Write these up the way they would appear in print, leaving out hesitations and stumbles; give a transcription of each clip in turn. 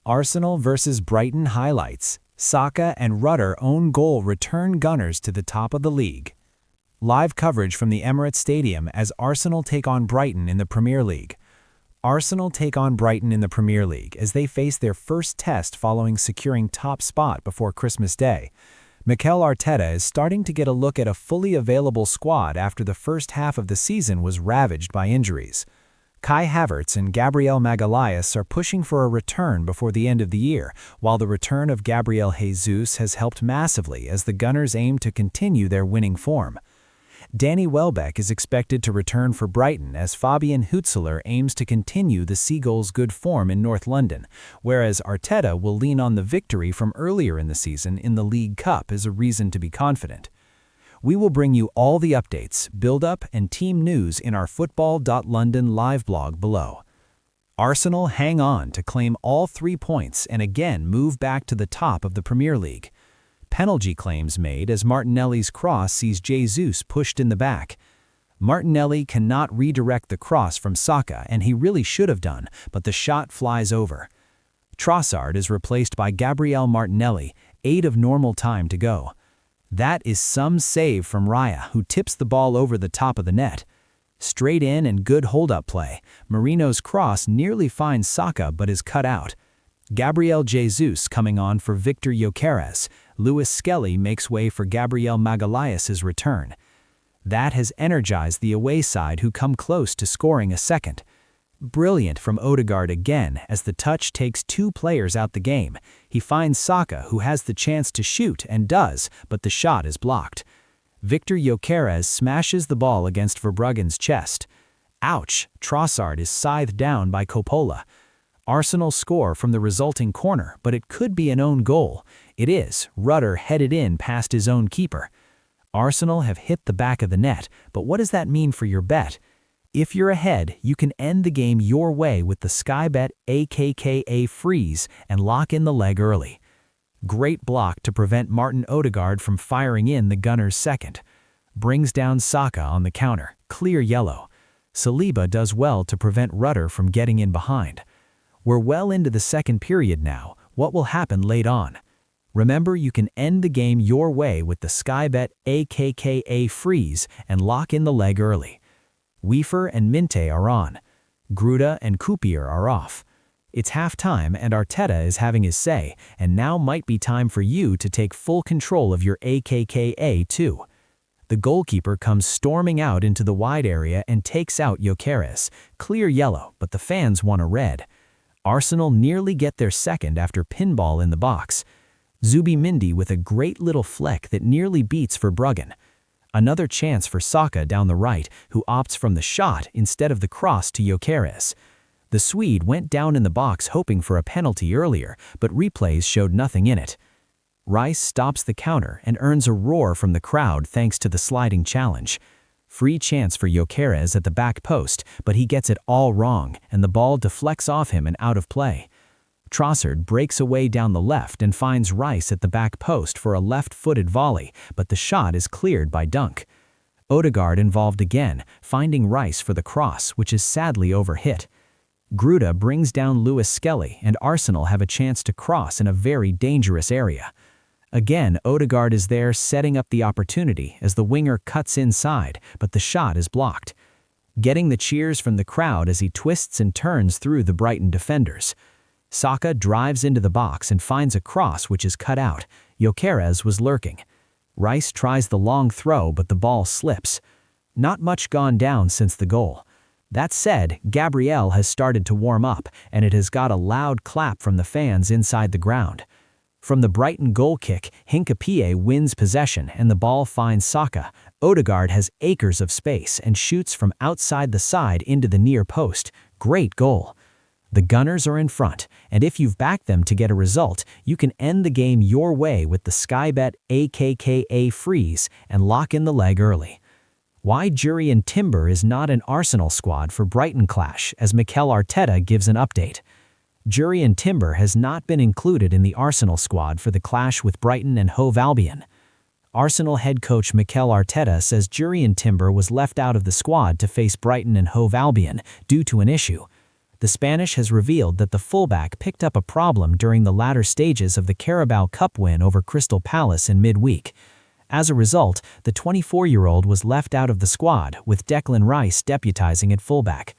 Arsenal vs Brighton highlights. Saka and Rutter own goal return Gunners to the top of the league. Live coverage from the Emirates Stadium as Arsenal take on Brighton in the Premier League. Arsenal take on Brighton in the Premier League as they face their first test following securing top spot before Christmas Day. Mikel Arteta is starting to get a look at a fully available squad after the first half of the season was ravaged by injuries. Kai Havertz and Gabriel Magalhaes are pushing for a return before the end of the year, while the return of Gabriel Jesus has helped massively as the Gunners aim to continue their winning form. Danny Welbeck is expected to return for Brighton as Fabian Hutzler aims to continue the Seagulls' good form in North London, whereas Arteta will lean on the victory from earlier in the season in the League Cup as a reason to be confident. We will bring you all the updates, build-up, and team news in our football.london live blog below. Arsenal hang on to claim all 3 points and again move back to the top of the Premier League. Penalty claims made as Martinelli's cross sees Jesus pushed in the back. Martinelli cannot redirect the cross from Saka, and he really should have done, but the shot flies over. Trossard is replaced by Gabriel Martinelli, 8 of normal time to go. That is some save from Raya, who tips the ball over the top of the net. Straight in and good hold-up play. Marino's cross nearly finds Saka but is cut out. Gabriel Jesus coming on for Victor Gyökeres. Lewis Skelly makes way for Gabriel Magalhaes' return. That has energized the away side, who come close to scoring a second. Brilliant from Odegaard again as the touch takes 2 players out the game. He finds Saka, who has the chance to shoot and does, but the shot is blocked. Victor Gyökeres smashes the ball against Verbruggen's chest. Ouch! Trossard is scythed down by Coppola. Arsenal score from the resulting corner, but it could be an own goal. It is. Rutter headed in past his own keeper. Arsenal have hit the back of the net, but what does that mean for your bet? If you're ahead, you can end the game your way with the Sky Bet AKKA freeze and lock in the leg early. Great block to prevent Martin Odegaard from firing in the Gunners' second. Brings down Saka on the counter. Clear yellow. Saliba does well to prevent Rutter from getting in behind. We're well into the second period now. What will happen late on? Remember, you can end the game your way with the Sky Bet AKKA freeze and lock in the leg early. Weaver and Minte are on. Gruda and Coupier are off. It's halftime and Arteta is having his say, and now might be time for you to take full control of your AKKA too. The goalkeeper comes storming out into the wide area and takes out Gyökeres. Clear yellow, but the fans want a red. Arsenal nearly get their second after pinball in the box. Zubimendi with a great little fleck that nearly beats Verbruggen. Another chance for Saka down the right, who opts from the shot instead of the cross to Gyökeres. The Swede went down in the box hoping for a penalty earlier, but replays showed nothing in it. Rice stops the counter and earns a roar from the crowd thanks to the sliding challenge. Free chance for Gyökeres at the back post, but he gets it all wrong, and the ball deflects off him and out of play. Trossard breaks away down the left and finds Rice at the back post for a left-footed volley, but the shot is cleared by Dunk. Odegaard involved again, finding Rice for the cross, which is sadly overhit. Gruda brings down Lewis Skelly, and Arsenal have a chance to cross in a very dangerous area. Again, Odegaard is there setting up the opportunity as the winger cuts inside, but the shot is blocked. Getting the cheers from the crowd as he twists and turns through the Brighton defenders. Saka drives into the box and finds a cross which is cut out. Gyökeres was lurking. Rice tries the long throw, but the ball slips. Not much gone down since the goal. That said, Gabriel has started to warm up, and it has got a loud clap from the fans inside the ground. From the Brighton goal kick, Hincapié wins possession and the ball finds Saka. Odegaard has acres of space and shoots from outside the side into the near post. Great goal. The Gunners are in front, and if you've backed them to get a result, you can end the game your way with the Sky Bet AKKA freeze and lock in the leg early. Why Jurrien Timber is not an Arsenal squad for Brighton clash, as Mikel Arteta gives an update. Jurrien Timber has not been included in the Arsenal squad for the clash with Brighton and Hove Albion. Arsenal head coach Mikel Arteta says Jurrien Timber was left out of the squad to face Brighton and Hove Albion due to an issue. The Spanish has revealed that the fullback picked up a problem during the latter stages of the Carabao Cup win over Crystal Palace in midweek. As a result, the 24-year-old was left out of the squad, with Declan Rice deputizing at fullback.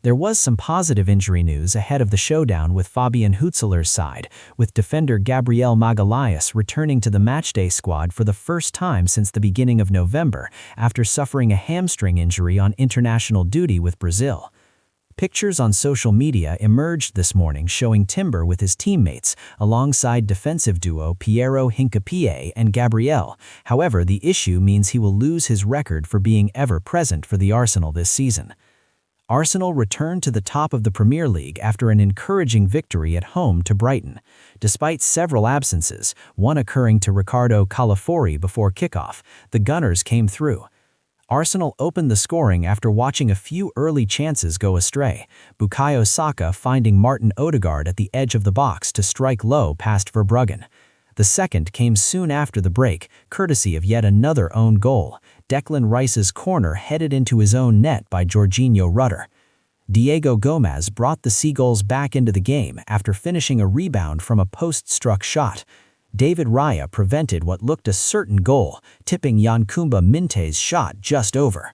There was some positive injury news ahead of the showdown with Fabian Hutzler's side, with defender Gabriel Magalhaes returning to the matchday squad for the first time since the beginning of November after suffering a hamstring injury on international duty with Brazil. Pictures on social media emerged this morning showing Timber with his teammates, alongside defensive duo Piero Hincapié and Gabriel. However, the issue means he will lose his record for being ever present for the Arsenal this season. Arsenal returned to the top of the Premier League after an encouraging victory at home to Brighton. Despite several absences, one occurring to Ricardo Calafori before kickoff, the Gunners came through. Arsenal opened the scoring after watching a few early chances go astray, Bukayo Saka finding Martin Odegaard at the edge of the box to strike low past Verbruggen. The second came soon after the break, courtesy of yet another own goal, Declan Rice's corner headed into his own net by Jorginho Rutter. Diego Gomez brought the Seagulls back into the game after finishing a rebound from a post-struck shot. David Raya prevented what looked a certain goal, tipping Yankuba Minte's shot just over.